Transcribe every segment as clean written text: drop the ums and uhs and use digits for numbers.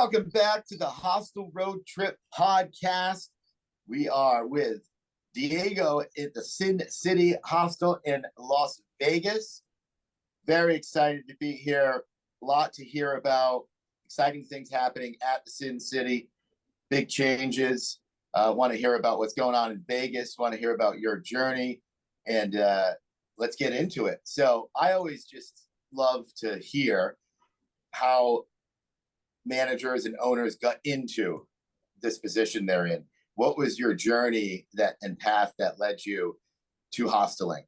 Welcome back to the Hostel Road Trip podcast. We are with Diego at the Sin City Hostel in Las Vegas. Very excited to be here. A lot to hear about. Exciting things happening at the Sin City. Big changes. Want to hear about what's going on in Vegas. Want to hear about your journey. And let's get into it. So I always just love to hear how managers and owners got into this position they're in. What was your journey and path that led you to hosteling,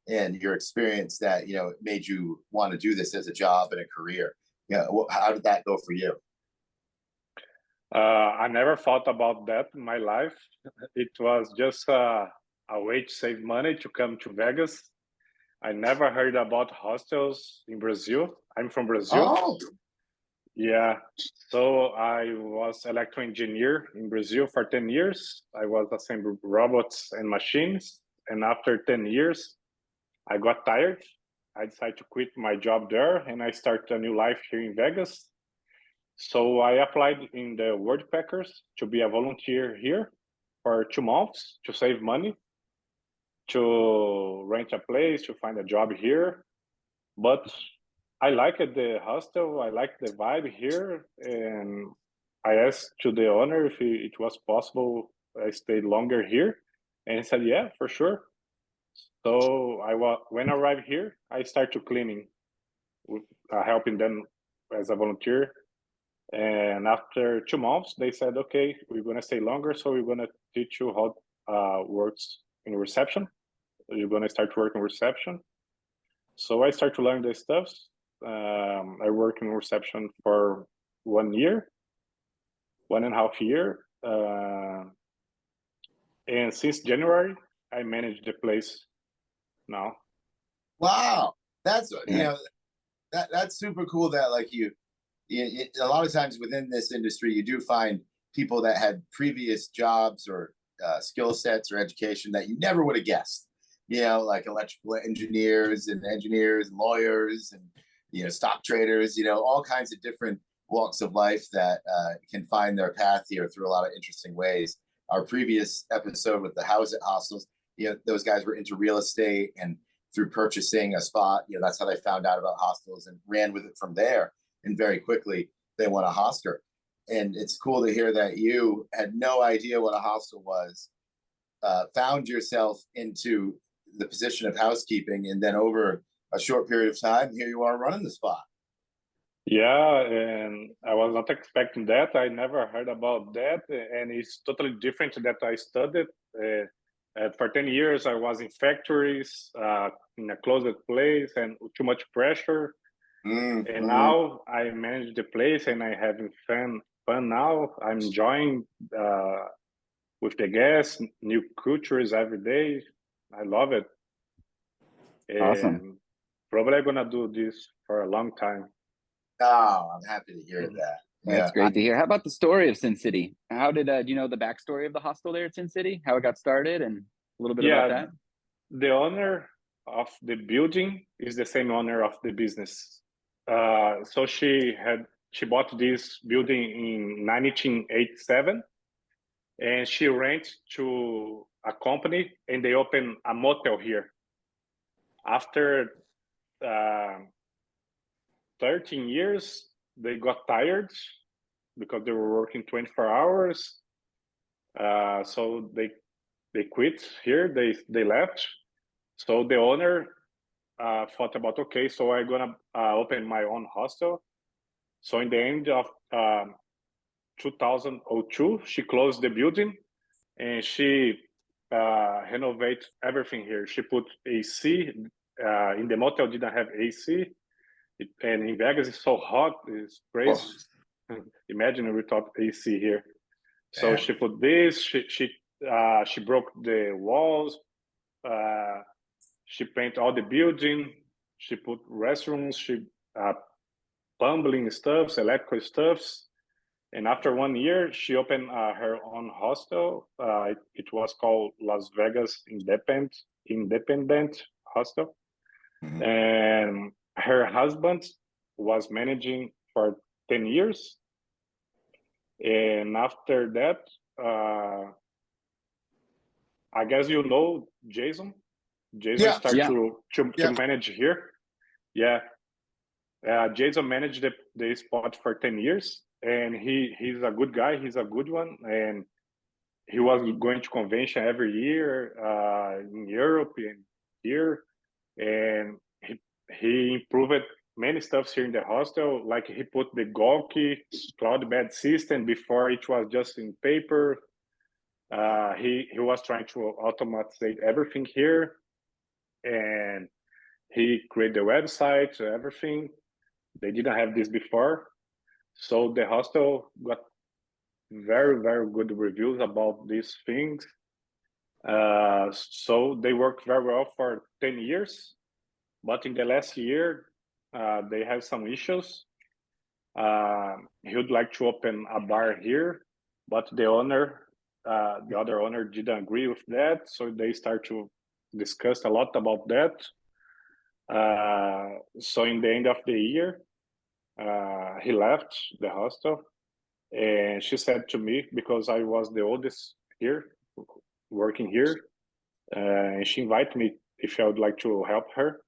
and your experience that made you want to do this as a job and a career? How did that go for you? I never thought about that in my life. It was just a way to save money to come to Vegas. I never heard about hostels in Brazil. I'm from Brazil. Oh. Yeah, so I was electrical engineer in Brazil for 10 years. I was assembling robots and machines. And after 10 years, I got tired. I decided to quit my job there and I started a new life here in Vegas. So I applied in the Woodpeckers to be a volunteer here for 2 months to save money, to rent a place, to find a job here. But I liked the hostel. I liked the vibe here, and I asked to the owner if it was possible I stayed longer here, and he said, "Yeah, for sure." So when I arrived here, I started cleaning, helping them as a volunteer. And after 2 months, they said, "Okay, we're gonna stay longer, so we're gonna teach you how works in reception. You're gonna start working reception." So I started to learn the stuff. I worked in reception for 1 year, 1.5 years. And since January, I manage the place now. Wow, that's that's super cool. That a lot of times within this industry, you do find people that had previous jobs or skill sets or education that you never would have guessed. Like electrical engineers and lawyers and stock traders, all kinds of different walks of life that can find their path here through a lot of interesting ways. Our previous episode with the House at Hostels, those guys were into real estate, and through purchasing a spot, that's how they found out about hostels and ran with it from there. And very quickly they won a hostel. And it's cool to hear that you had no idea what a hostel was, found yourself into the position of housekeeping, and then over a short period of time, here you are running the spot. Yeah, and I was not expecting that. I never heard about that, and it's totally different that I studied. For 10 years, I was in factories, in a closed place, and too much pressure. And now I manage the place, and I having fun now. I'm enjoying with the guests, new cultures every day. I love it. Awesome. And probably I'm gonna do this for a long time. Oh, I'm happy to hear that. That's great to hear. How about the story of Sin City? How did do you know the backstory of the hostel there at Sin City? How it got started and a little bit about that? The owner of the building is the same owner of the business. So she bought this building in 1987, and she rent to a company, and they opened a motel here. After 13 years, they got tired because they were working 24 hours. So they quit here. They left. So the owner thought about, okay, so I'm gonna open my own hostel. So in the end of 2002, she closed the building, and she renovate everything here. She put AC. In the motel didn't have AC, and in Vegas it's so hot, it's crazy. Imagine without AC here. So she put this. She broke the walls. She painted all the building. She put restrooms. She plumbing stuffs, electrical stuffs. And after 1 year, she opened her own hostel. It was called Las Vegas Independent Hostel. Mm-hmm. And her husband was managing for 10 years. And after that, I guess you know Jason. Jason Yeah, started Yeah. to manage here. Yeah. Jason managed the spot for 10 years, and he's a good guy. He's a good one, and he was going to convention every year in Europe and here, and he improved many stuffs here in the hostel. Like he put the Gawky cloud bed system before it was just in paper. He was trying to automate everything here, and he created the website, everything. They didn't have this before, so the hostel got very, very good reviews about these things. So they worked very well for 10 years, but in the last year, they have some issues. He would like to open a bar here, but the other owner didn't agree with that, so they start to discuss a lot about that. So in the end of the year, he left the hostel, and she said to me, because I was the oldest here, working here, and she invited me if I would like to help her.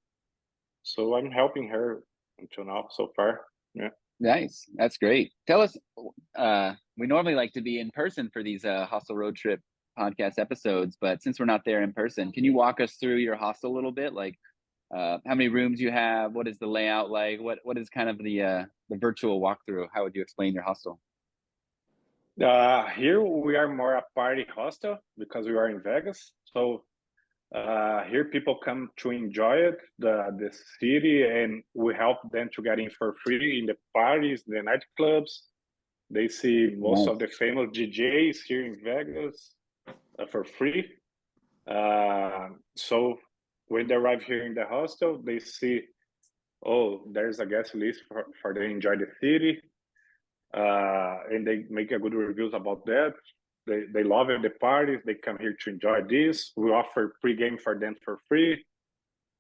So I'm helping her until now so far. Yeah. Nice. That's great. Tell us, we normally like to be in person for these hostel road trip podcast episodes, but since we're not there in person, can you walk us through your hostel a little bit? Like how many rooms you have, what is the layout like? What is kind of the virtual walkthrough? How would you explain your hostel? Here we are more a party hostel because we are in Vegas. So here people come to enjoy it, the city, and we help them to get in for free in the parties, the nightclubs. They see most of the famous DJs here in Vegas for free. So when they arrive here in the hostel, they see, oh, there's a guest list for them enjoy the city. And they make a good reviews about that. They love it, the parties. They come here to enjoy this. We offer pre-game for them for free.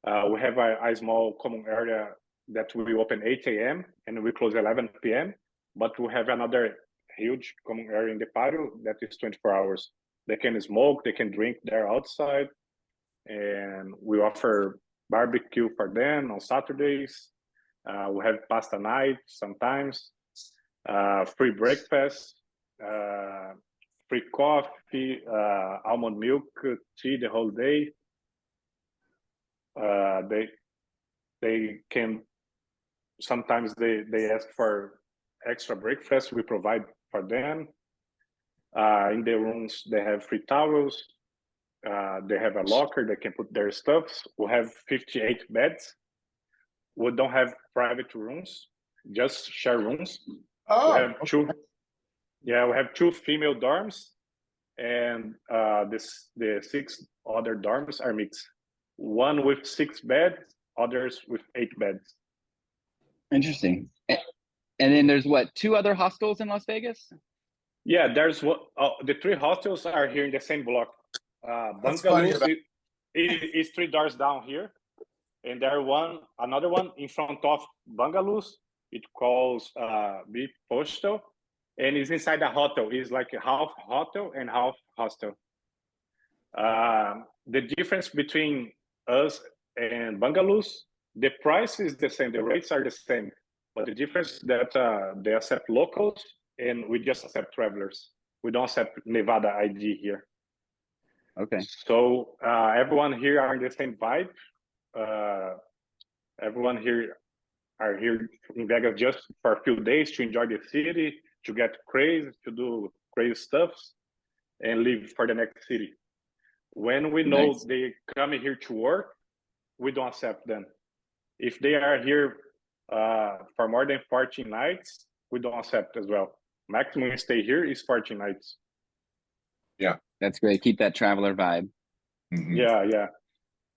We have a small common area that we open 8 a.m. and we close 11 p.m. But we have another huge common area in the patio that is 24 hours. They can smoke, they can drink there outside, and we offer barbecue for them on Saturdays. We have pasta night sometimes, free breakfast, free coffee, almond milk, tea the whole day. They can sometimes they ask for extra breakfast. We provide for them. In the rooms, they have free towels. They have a locker. They can put their stuff. We have 58 beds. We don't have private rooms, just share rooms. Oh, we have two. Yeah, we have 2 female dorms, and the 6 other dorms are mixed. One with 6 beds, others with 8 beds. Interesting. And then there's what, 2 other hostels in Las Vegas? Yeah, there's what the 3 hostels are here in the same block. That's funny Bungalows is 3 doors down here, and another one in front of Bungalows. It calls Beach Postal, and it's inside the hotel. It's like half hotel and half hostel. The difference between us and Bungalows, the price is the same, the rates are the same, but the difference that they accept locals and we just accept travelers. We don't accept Nevada ID here. Okay. So everyone here are in the same vibe. Everyone here are here in Vegas just for a few days to enjoy the city, to get crazy, to do crazy stuff, and live for the next city. When we know they come here to work, we don't accept them. If they are here for more than 14 nights, we don't accept as well. Maximum stay here is 14 nights. Yeah. That's great. Keep that traveler vibe. Mm-hmm. Yeah.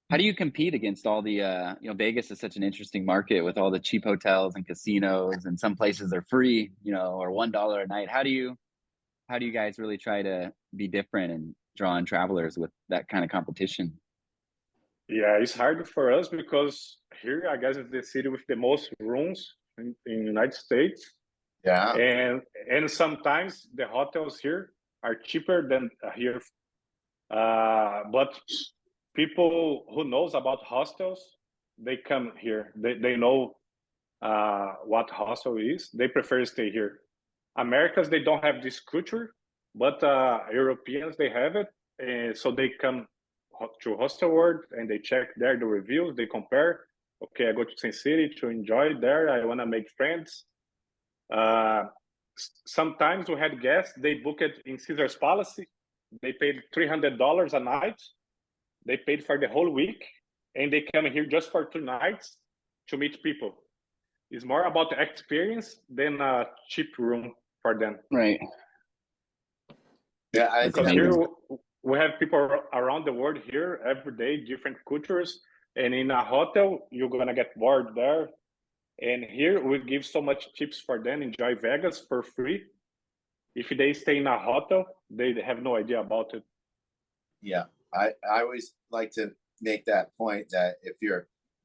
How do you compete against all the, Vegas is such an interesting market with all the cheap hotels and casinos, and some places are free, or $1 a night. How do you guys really try to be different and draw in travelers with that kind of competition? Yeah, it's hard for us because here, I guess, is the city with the most rooms in the United States. Yeah. And sometimes the hotels here are cheaper than here. But people who knows about hostels, they come here. They know what hostel is. They prefer to stay here. Americans, they don't have this culture, but Europeans, they have it. So they come to Hostel World and they check there the reviews, they compare. Okay, I go to Sin City to enjoy there. I want to make friends. Sometimes we had guests, they booked it in Caesar's Palace. They paid $300 a night. They paid for the whole week, and they come here just for 2 nights to meet people. It's more about the experience than a cheap room for them. Right. Yeah, I Because think here we have people around the world here every day, different cultures, and in a hotel you're gonna get bored there. And here we give so much tips for them, enjoy Vegas for free. If they stay in a hotel, they have no idea about it. yeah, I always like to make that point that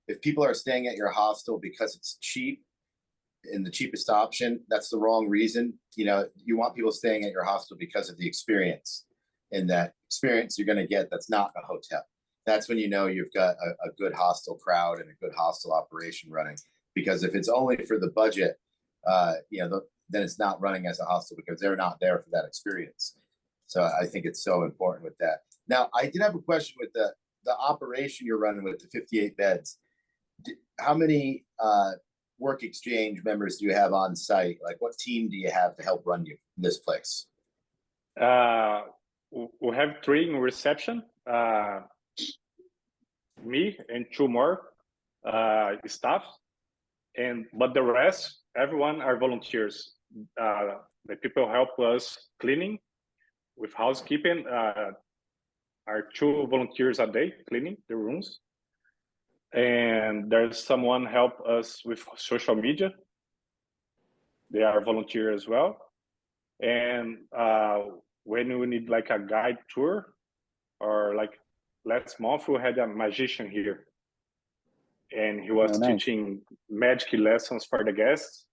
if people are staying at your hostel because it's cheap and the cheapest option, that's the wrong reason. You know, you want people staying at your hostel because of the experience, and that experience you're going to get that's not a hotel. That's when you know you've got a good hostel crowd and a good hostel operation running. Because if it's only for the budget, then it's not running as a hostel because they're not there for that experience. So I think it's so important with that. Now, I did have a question with the operation you're running with the 58 beds. How many work exchange members do you have on site? Like, what team do you have to help run this place? We have 3 in reception, me and 2 more staff, but the rest, everyone are volunteers. The people help us cleaning, with housekeeping. Are 2 volunteers a day cleaning the rooms, and there's someone help us with social media. They are volunteer as well. And when we need like a guide tour, or like last month we had a magician here, and he was teaching magic lessons for the guests.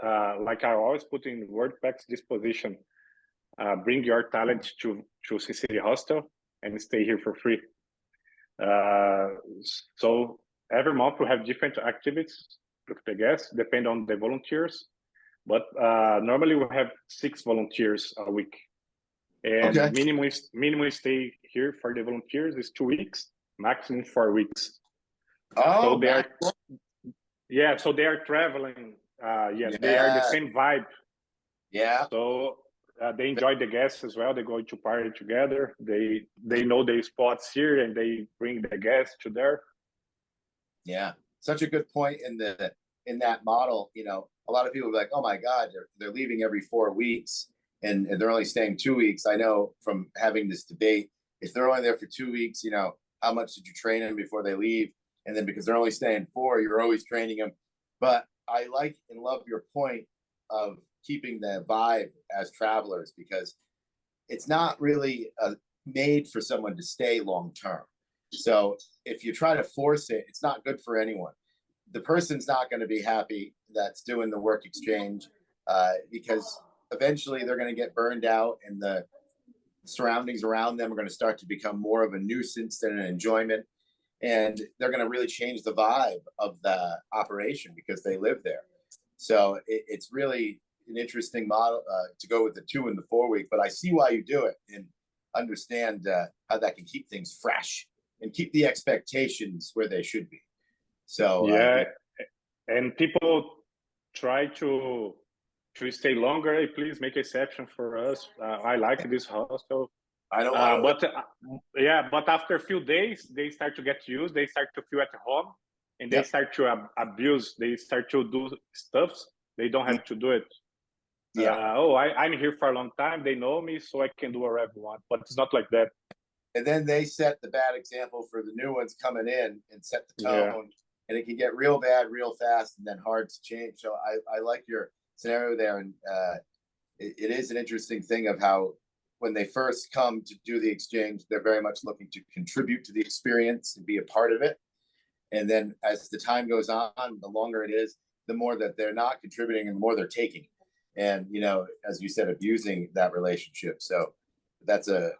Like I always put in WordPack's disposition, bring your talent to Sin City Hostel and stay here for free. So every month we have different activities with the guests, depend on the volunteers. But normally we have 6 volunteers a week. And minimum stay here for the volunteers is 2 weeks, maximum 4 weeks. Oh, so they are traveling. They are the same vibe. Yeah. So they enjoy the guests as well. They go to party together. They know the spots here, and they bring the guests to there. Yeah, such a good point in that model. You know, a lot of people are like, "Oh my God, they're leaving every 4 weeks, and they're only staying 2 weeks." I know from having this debate, if they're only there for 2 weeks, you know, how much did you train them before they leave? And then because they're only staying 4, you're always training them. But I like and love your point of keeping the vibe as travelers, because it's not really made for someone to stay long term. So if you try to force it, it's not good for anyone. The person's not going to be happy that's doing the work exchange, because eventually they're going to get burned out, and the surroundings around them are going to start to become more of a nuisance than an enjoyment. And they're going to really change the vibe of the operation because they live there. So it's really an interesting model to go with the 2 and the 4 week, but I see why you do it and understand how that can keep things fresh and keep the expectations where they should be. So and people try to stay longer. Hey, please make exception for us. I like this hostel. I don't want but after a few days, they start to get used. They start to feel at home, and they start to abuse. They start to do stuff they don't have to do it. I'm here for a long time. They know me, so I can do whatever I want. But it's not like that. And then they set the bad example for the new ones coming in and set the tone. And it can get real bad real fast and then hard to change. So I like your scenario there. And it is an interesting thing of how when they first come to do the exchange, they're very much looking to contribute to the experience and be a part of it. And then as the time goes on, the longer it is, the more that they're not contributing and the more they're taking. And, you know, as you said, abusing that relationship. So that's a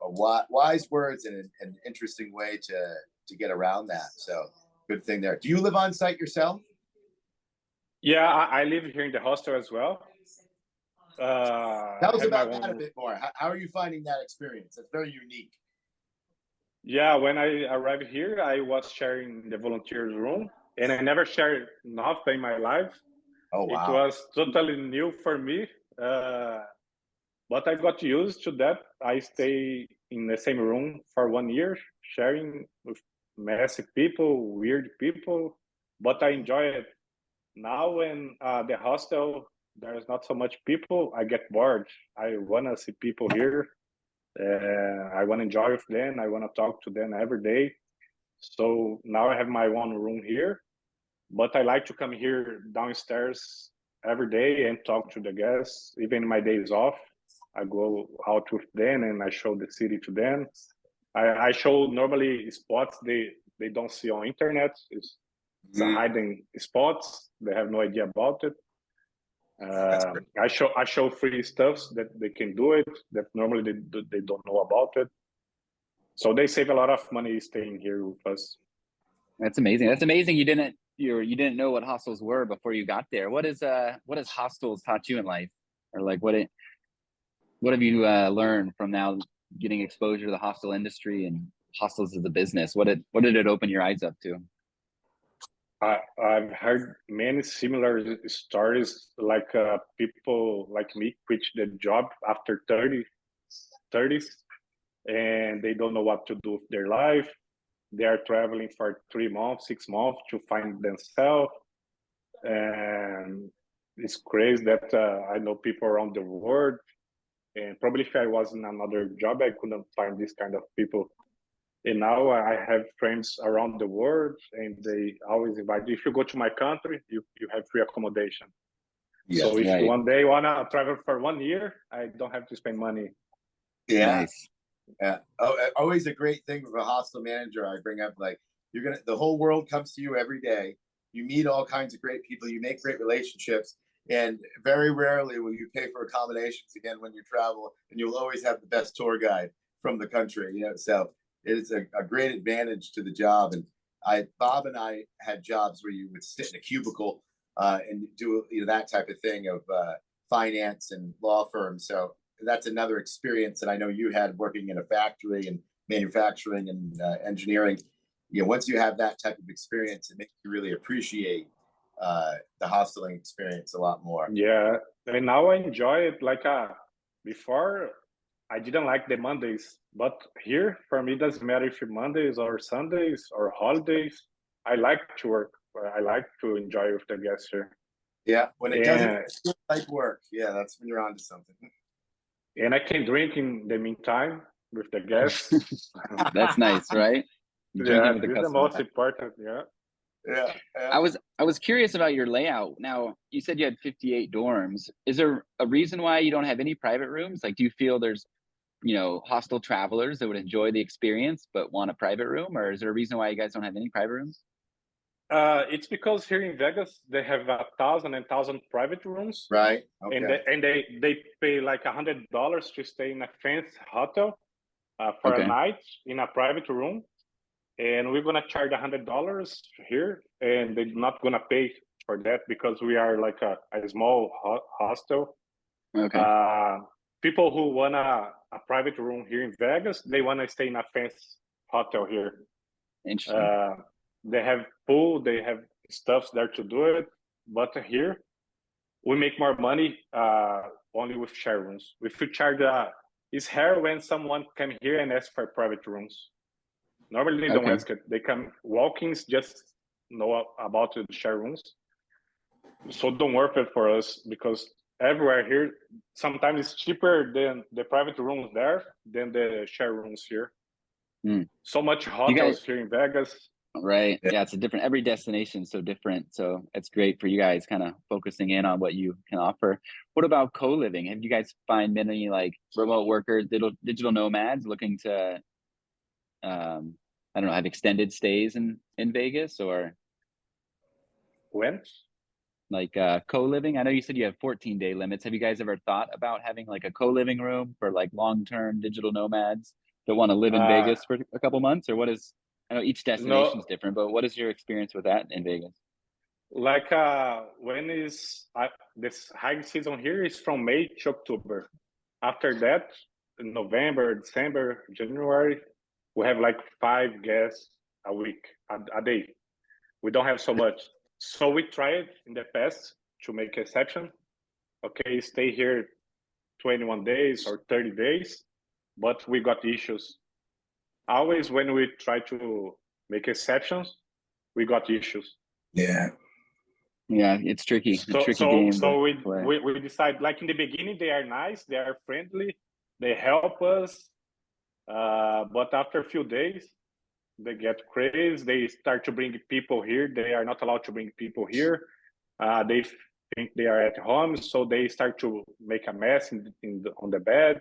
wise words and an interesting way to get around that. So good thing there. Do you live on site yourself? Yeah, I live here in the hostel as well. Tell I us have my about that a own. bit more. How are you finding that experience? It's very unique. Yeah, when I arrived here, I was sharing the volunteers room, and I never shared nothing in my life. Oh, It wow. was totally new for me, but I got used to that. I stay in the same room for 1 year, sharing with messy people, weird people, but I enjoy it. Now when the hostel, there's not so much people, I get bored. I want to see people here. I want to enjoy with them. I want to talk to them every day. So now I have my own room here, but I like to come here downstairs every day and talk to the guests. Even my days off, I go out with them and I show the city to them. I show normally spots they don't see on internet. It's a hiding spots. They have no idea about it. I show free stuffs that they can do it that normally they don't know about it. So they save a lot of money staying here with us. That's amazing. That's amazing. You didn't know what hostels were before you got there. What has hostels taught you in life, or like what have you learned from now getting exposure to the hostel industry and hostels as a business? What did it open your eyes up to? I've heard many similar stories, like people like me quit the job after 30s, and they don't know what to do with their life. They are traveling for 3 months, 6 months to find themselves. And it's crazy that I know people around the world. And probably if I was in another job, I couldn't find this kind of people. And now I have friends around the world, and they always invite you. If you go to my country, you have free accommodation. Yeah. So if Right. you one day want to travel for 1 year, I don't have to spend money. Yeah. Nice. Yeah. Oh, always a great thing with a hostel manager. I bring up, like, the whole world comes to you every day. You meet all kinds of great people. You make great relationships, and very rarely will you pay for accommodations again when you travel. And you'll always have the best tour guide from the country. You know, so it is a great advantage to the job. And Bob and I had jobs where you would sit in a cubicle and do that type of thing of finance and law firms. So that's another experience that I know you had working in a factory and manufacturing and engineering. Once you have that type of experience, it makes you really appreciate the hosteling experience a lot more. Yeah, and now I enjoy it. Like before, I didn't like the Mondays, but here for me, it doesn't matter if it's Mondays or Sundays or holidays. I like to work. I like to enjoy with the guests here. Yeah, when it doesn't And feel like work, yeah, that's when you're onto something. I can drink in the meantime with the guests. That's nice, right? You're Yeah, drinking with the this is the customer. most important. Yeah. Yeah, I yeah. was curious about your layout. Now, you said you had 58 dorms. Is there a reason why you don't have any private rooms? Like, do you feel there's, hostel travelers that would enjoy the experience but want a private room, or is there a reason why you guys don't have any private rooms? It's because here in Vegas they have 1,000 private rooms, Right. and Okay. they pay like $100 to stay in a fancy hotel for a Okay. night in a private room, and we're gonna charge $100 here, and they're not gonna pay for that because we are like a small hostel. Okay. People who want a private room here in Vegas, they want to stay in a fancy hotel here. Interesting. They have pool, they have stuff there to do it, but here we make more money only with share rooms. If you charge, it's rare when someone come here and ask for private rooms. Normally they don't Okay. ask it. They come walk-ins, just know about the share rooms. So don't worth it for us because everywhere here, sometimes it's cheaper than the private rooms there than the share rooms here. So much You guys, hotels here in Vegas. right? Yeah. Yeah, it's a different. Every destination is so different. So it's great for you guys, kind of focusing in on what you can offer. What about co-living? Have you guys find many like remote workers, digital nomads looking to, I don't know, have extended stays in Vegas or? When? like co-living? I know you said you have 14-day limits. Have you guys ever thought about having like a co-living room for like long-term digital nomads that want to live in Uh, Vegas for a couple months? Or what is, I know each destination is no, different, but what is your experience with that in Vegas? like when is this high season here is from May to October. After that, in November, December, January, we have like 5 guests a week, a day. We don't have so much. So we tried in the past to make exception. Okay, stay here 21 days or 30 days, but we got issues. Always when we try to make exceptions, we got issues. Yeah. Yeah, it's tricky. It's a So tricky so game to so play. we decide, like in the beginning they are nice, they are friendly, they help us, but after a few days they get crazy. They start to bring people here. They are not allowed to bring people here. They think they are at home, so they start to make a mess on the bed.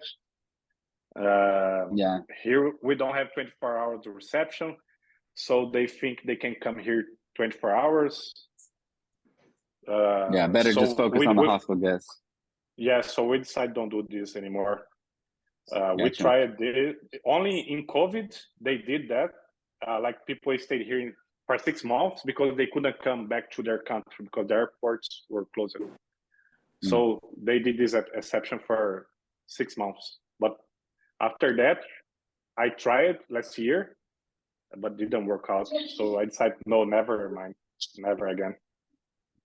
Yeah. Here we don't have 24 hours reception, so they think they can come here 24 hours. Yeah, better just So focus on the hostel guests. yeah, so we decided don't do this anymore. We Gotcha. tried this only in COVID. They did that. Like people stayed here for 6 months because they couldn't come back to their country because the airports were closed. So they did this exception for 6 months. But after that, I tried last year, but didn't work out. So I decided, no, never mind, never again.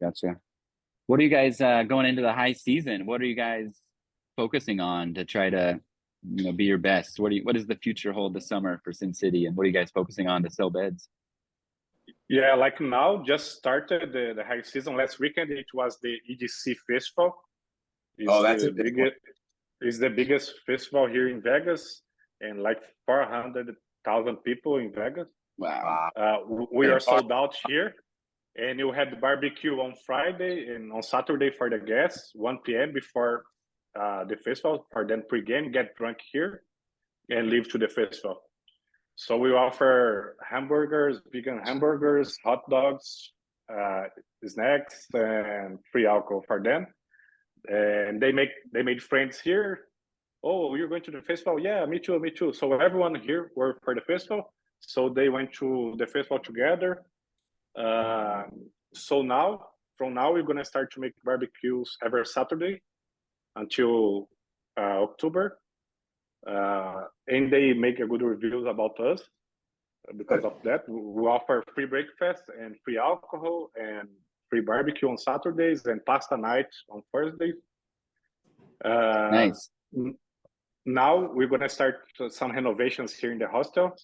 Gotcha. What are you guys going into the high season? What are you guys focusing on to try to, be your best? What does the future hold this summer for Sin City, and what are you guys focusing on to sell beds? Yeah, like now, just started the high season. Last weekend, it was the EDC Festival. Oh, that's a big one. It's the biggest festival here in Vegas, and like 400,000 people in Vegas. Wow. We are sold out here, and you had barbecue on Friday and on Saturday for the guests, 1 p.m. before the festival, for then pregame, get drunk here, and leave to the festival. So we offer hamburgers, vegan hamburgers, hot dogs, snacks, and free alcohol for them. And they made friends here. Oh, you're going to the festival? Yeah, me too, me too. So everyone here worked for the festival. So they went to the festival together. So now, from now, we're gonna start to make barbecues every Saturday until October, and they make a good reviews about us because of that. We offer free breakfast and free alcohol and free barbecue on Saturdays and pasta night on Thursdays. Nice. Now we're gonna start some renovations here in the hostel.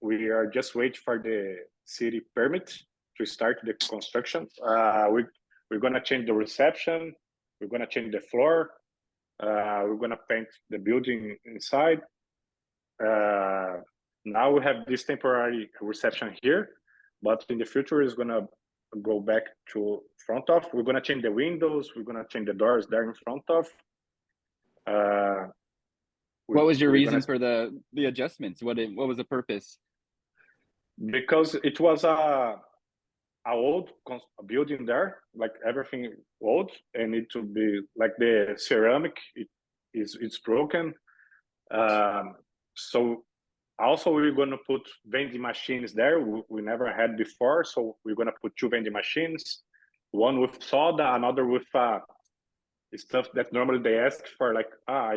We are just waiting for the city permit to start the construction. We're gonna change the reception. We're gonna change the floor. We're gonna paint the building inside. Now we have this temporary reception here, but in the future is gonna go back to front of. We're gonna change the windows. We're gonna change the doors there in front of. What was your reason for the adjustments? What was the purpose? Because it was a old building there, like everything old, and it would be like the ceramic it's broken. So also we're gonna put vending machines there. We never had before, so we're gonna put 2 vending machines, one with soda, another with stuff that normally they ask for, like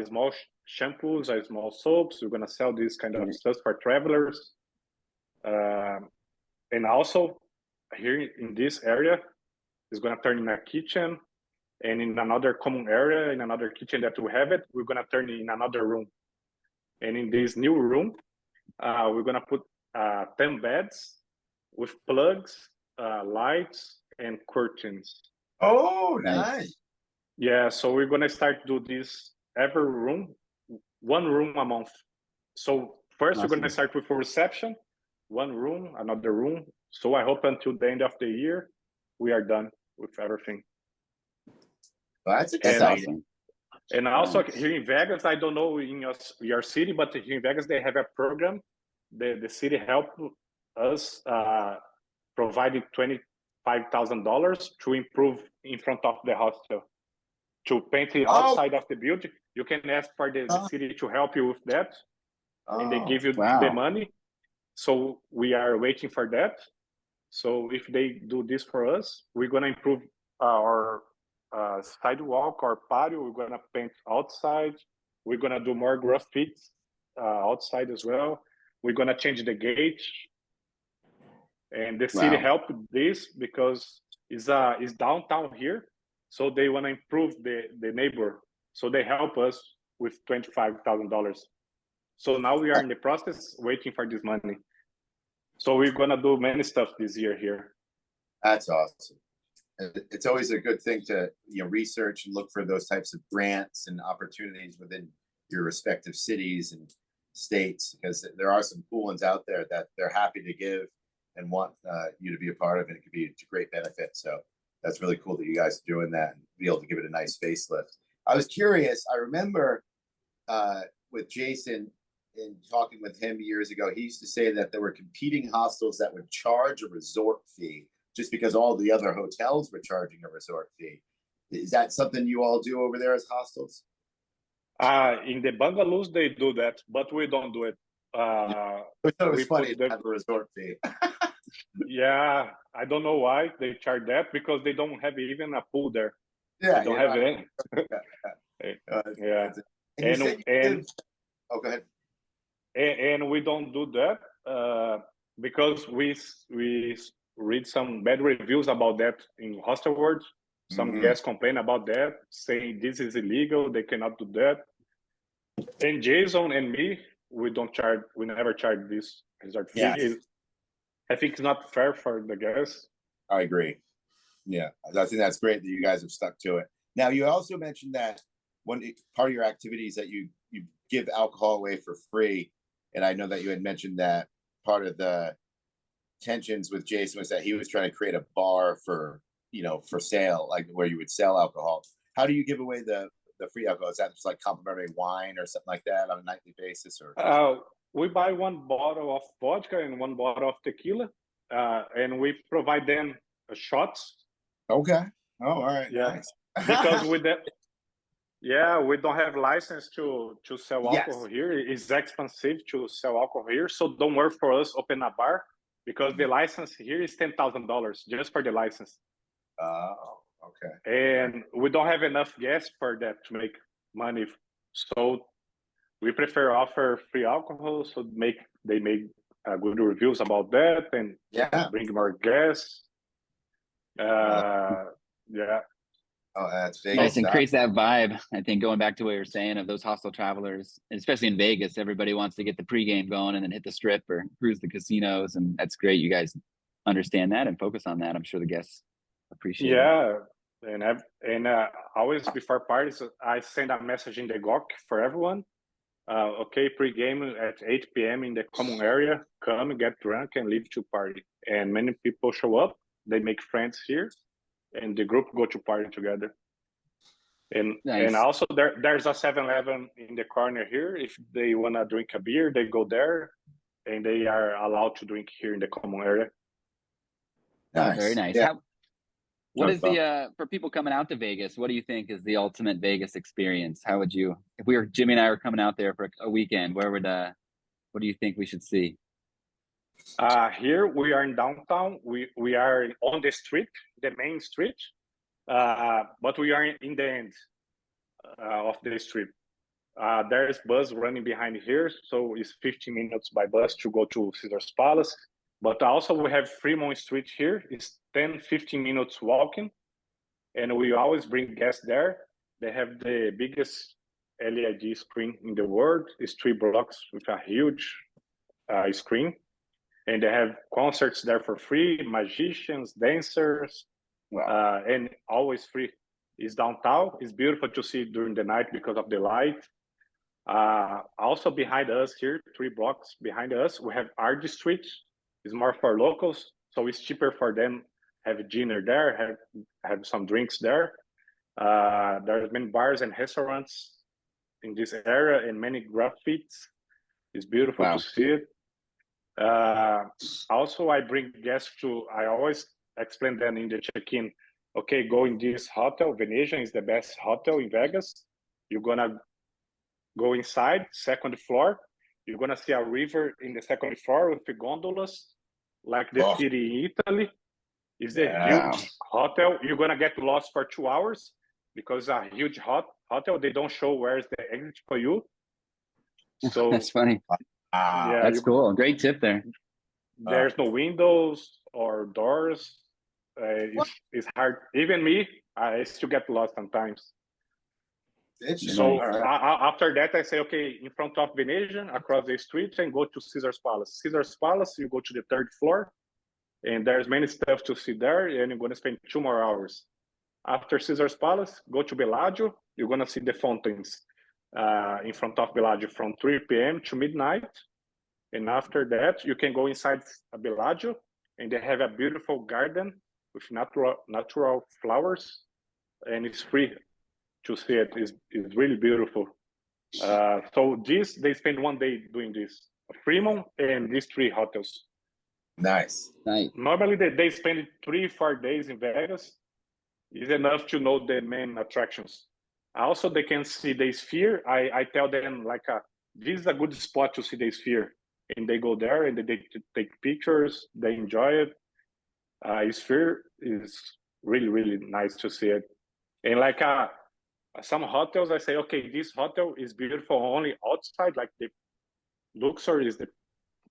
small shampoos, small soaps. We're gonna sell this kind of stuff for travelers, and also here in this area is gonna turn in a kitchen, and in another common area, in another kitchen that we have it, we're gonna turn in another room. And in this new room, we're gonna put 10 beds with plugs, lights, and curtains. Oh, nice. Yeah, so we're gonna start do this every room, 1 room a month. So first we're gonna start with a reception, 1 room, another room. So I hope until the end of the year we are done with everything. Well, that's exciting. Awesome. And also here in Vegas, I don't know in your city, but here in Vegas they have a program. The city helped us providing $5,000 to improve in front of the hostel, to paint the Oh. outside of the building. You can ask for the city to help you with that, and they give you the money. So we are waiting for that. So if they do this for us, we're gonna improve our sidewalk, our patio. We're gonna paint outside. We're gonna do more graffiti outside as well. We're gonna change the gate, and the city helped this because it's downtown here, so they wanna improve the neighbor. So they help us with $25,000. So now we are in the process waiting for this money. So we're gonna do many stuff this year here. That's awesome. It's always a good thing to research and look for those types of grants and opportunities within your respective cities and states, because there are some cool ones out there that they're happy to give and want you to be a part of, and it could be to great benefit. So that's really cool that you guys are doing that and be able to give it a nice facelift. I was curious. I remember with Jason, in talking with him years ago, he used to say that there were competing hostels that would charge a resort fee just because all the other hotels were charging a resort fee. Is that something you all do over there as hostels? In the bungalows, they do that, but we don't do it. I thought it was funny to have a resort fee. Yeah, I don't know why they charge that, because they don't have even a pool there. Yeah, they don't have any. Yeah. And oh, go ahead. And we don't do that because we read some bad reviews about that in hostel world. Some guests complain about that, saying this is illegal, they cannot do that. And Jason and me, we never charge this resort fee. Yeah. I think it's not fair for the guests. I agree. Yeah, I think that's great that you guys have stuck to it. Now, you also mentioned that one part of your activities that you give alcohol away for free. And I know that you had mentioned that part of the tensions with Jason was that he was trying to create a bar for sale, like where you would sell alcohol. How do you give away the free alcohol? Is that just like complimentary wine or something like that on a nightly basis? Or we buy one bottle of vodka and one bottle of tequila, and we provide them shots. Okay. Oh, all right. Yeah. Nice. Because with that, yeah, we don't have license to sell alcohol here. It's expensive to sell alcohol here. So don't work for us open a bar, because the license here is $10,000 just for the license. Oh, okay. And we don't have enough guests for that to make money. So we prefer offer free alcohol, so they make good reviews about that and bring more guests. Yeah. Oh, that's Vegas. Nice, and creates that vibe. I think going back to what you were saying of those hostel travelers, especially in Vegas, everybody wants to get the pregame going and then hit the strip or cruise the casinos, and that's great. You guys understand that and focus on that. I'm sure the guests appreciate it. Yeah, and always before parties, I send a message in the GOC for everyone. Okay, pregame at 8 p.m. in the common area. Come, get drunk, and leave to party. And many people show up. They make friends here, and the group go to party together. And nice. And also there's a 7-Eleven in the corner here. If they wanna drink a beer, they go there, and they are allowed to drink here in the common area. Nice. Very nice. Yeah. What is for people coming out to Vegas, what do you think is the ultimate Vegas experience? How would you, if Jimmy and I were coming out there for a weekend, what do you think we should see? Here we are in downtown. We are on the street, the main street, but we are in the end of the street. There's bus running behind here, so it's 15 minutes by bus to go to Caesar's Palace. But also we have Fremont Street here. It's 10-15 minutes walking, and we always bring guests there. They have the biggest LED screen in the world. It's 3 blocks with a huge screen, and they have concerts there for free, magicians, dancers, and always free. It's downtown. It's beautiful to see during the night because of the light. Also behind us here, 3 blocks behind us, we have RD Street. It's more for locals, so it's cheaper for them. Have dinner there, have some drinks there. There's many bars and restaurants in this area and many graffitis. It's beautiful to see it. Also, I bring guests I always explain them in the check-in. Okay, go in this hotel. Venetian is the best hotel in Vegas. You're gonna go inside, second floor. You're gonna see a river in the second floor with the gondolas, like the city in Italy. It's a huge hotel. You're gonna get lost for 2 hours because a huge hotel. They don't show where's the exit for you. So That's funny. yeah, That's cool. Great tip there. There's no windows or doors. It's hard. Even me, I still get lost sometimes. So after that, I say, okay, in front of Venetian, across the street, and go to Caesar's Palace. Caesar's Palace, you go to the third floor, and there's many stuff to see there, and you're going to spend 2 more hours. After Caesar's Palace, go to Bellagio. You're going to see the fountains in front of Bellagio from 3 p.m. to midnight. And after that, you can go inside Bellagio, and they have a beautiful garden with natural flowers, and it's free to see it. It's really beautiful. So they spend 1 day doing this. Fremont and these 3 hotels. Nice. Normally, they spend 3-4 days in Vegas. It's enough to know the main attractions. Also, they can see the Sphere. I tell them, like, this is a good spot to see the Sphere. And they go there and they take pictures. They enjoy it. Sphere is really, really nice to see it. And like some hotels, I say, okay, this hotel is beautiful only outside. Like the Luxor is the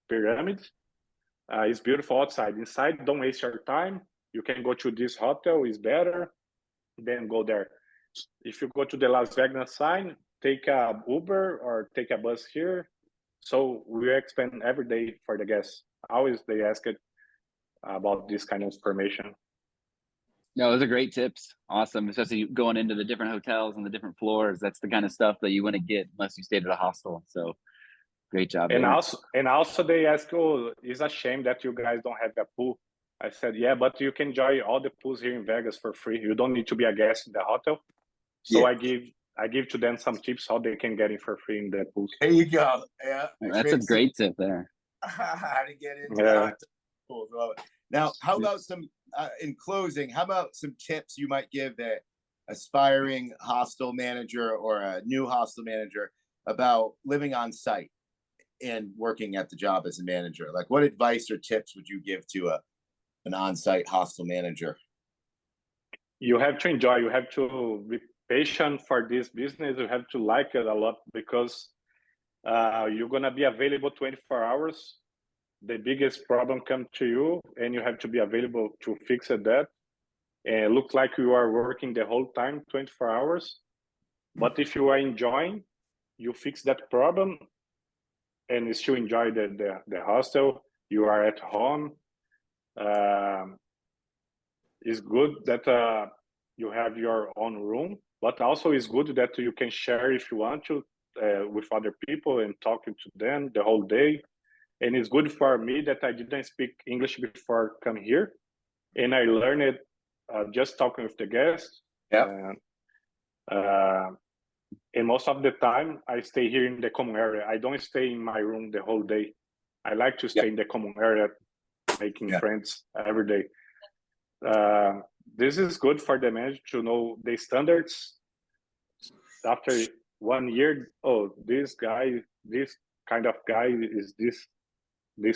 pyramid. It's beautiful outside. Inside, don't waste your time. You can go to this hotel, it's better. Then go there. If you go to the Las Vegas sign, take a Uber or take a bus here. So we expand every day for the guests. Always they ask it about this kind of information. No, those are great tips. Awesome. Especially going into the different hotels and the different floors. That's the kind of stuff that you wouldn't get unless you stayed at a hostel. So great job. And there. also they ask, oh, it's a shame that you guys don't have a pool. I said, yeah, but you can enjoy all the pools here in Vegas for free. You don't need to be a guest in the hotel. So I give to them some tips how they can get in for free in the pools. There you go. Yeah, that's a great tip there. How to get into the pools. Now, how about in closing, how about some tips you might give the aspiring hostel manager or a new hostel manager about living on site and working at the job as a manager? Like, what advice or tips would you give to an on-site hostel manager? You have to enjoy. You have to be patient for this business. You have to like it a lot because you're gonna be available 24 hours. The biggest problem comes to you, and you have to be available to fix it. That and it looks like you are working the whole time, 24 hours. But if you are enjoying, you fix that problem, and you still enjoy the hostel. You are at home. It's good that you have your own room, but also it's good that you can share if you want to with other people and talking to them the whole day. And it's good for me that I didn't speak English before coming here, and I learned it just talking with the guests. Yeah. And most of the time, I stay here in the common area. I don't stay in my room the whole day. I like to stay in the common area, making friends every day. This is good for the manager to know the standards. After 1 year, oh, this kind of guy is this we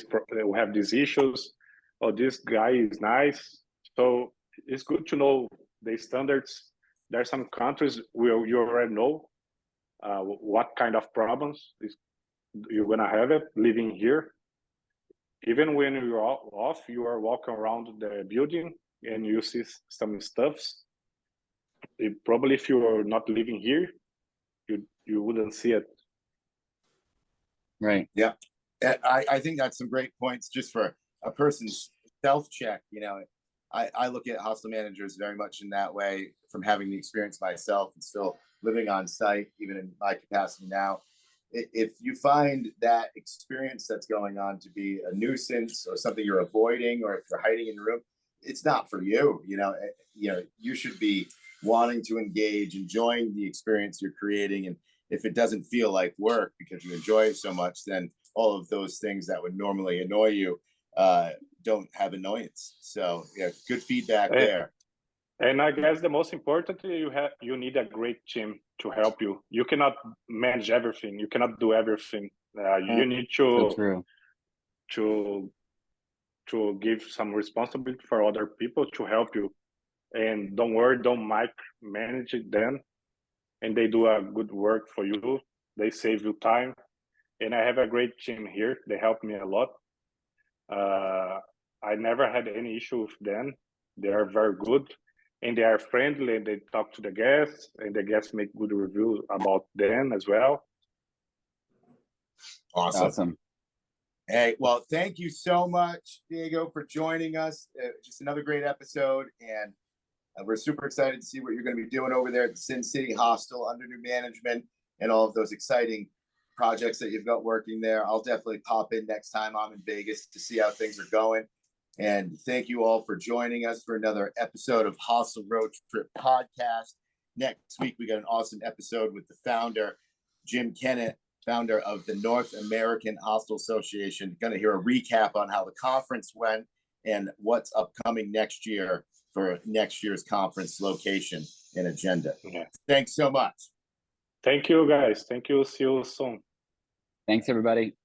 have these issues. Oh, this guy is nice. So it's good to know the standards. There are some countries where you already know what kind of problems you're gonna have it living here. Even when you're off, you are walking around the building and you see some stuffs. Probably if you're not living here, you wouldn't see it. Right. Yeah. I think that's some great points just for a person's self-check. You know, I look at hostel managers very much in that way, from having the experience myself and still living on site, even in my capacity now. If you find that experience that's going on to be a nuisance or something you're avoiding, or if you're hiding in the room, it's not for you. You know, you should be wanting to engage, enjoying the experience you're creating. And if it doesn't feel like work because you enjoy it so much, then all of those things that would normally annoy you don't have annoyance. So yeah, good feedback Eh, there. And I guess the most important, you need a great team to help you. You cannot manage everything. You cannot do everything. You need So true. to give some responsibility for other people to help you. And don't worry, don't micromanage them. And they do a good work for you. They save you time. And I have a great team here. They help me a lot. I never had any issue with them. They are very good, and they are friendly, and they talk to the guests, and the guests make good reviews about them as well. Awesome. Hey, well, thank you so much, Diego, for joining us. Just another great episode, and we're super excited to see what you're going to be doing over there at the Sin City Hostel under new management and all of those exciting projects that you've got working there. I'll definitely pop in next time I'm in Vegas to see how things are going. And thank you all for joining us for another episode of Hostel Road Trip Podcast. Next week, we got an awesome episode with the founder, Jim Kennett, founder of the North American Hostel Association. Going to hear a recap on how the conference went and what's upcoming next year for next year's conference location and agenda. Yeah. Thanks so much. Thank you, guys. Thank you. See you soon. Thanks, everybody.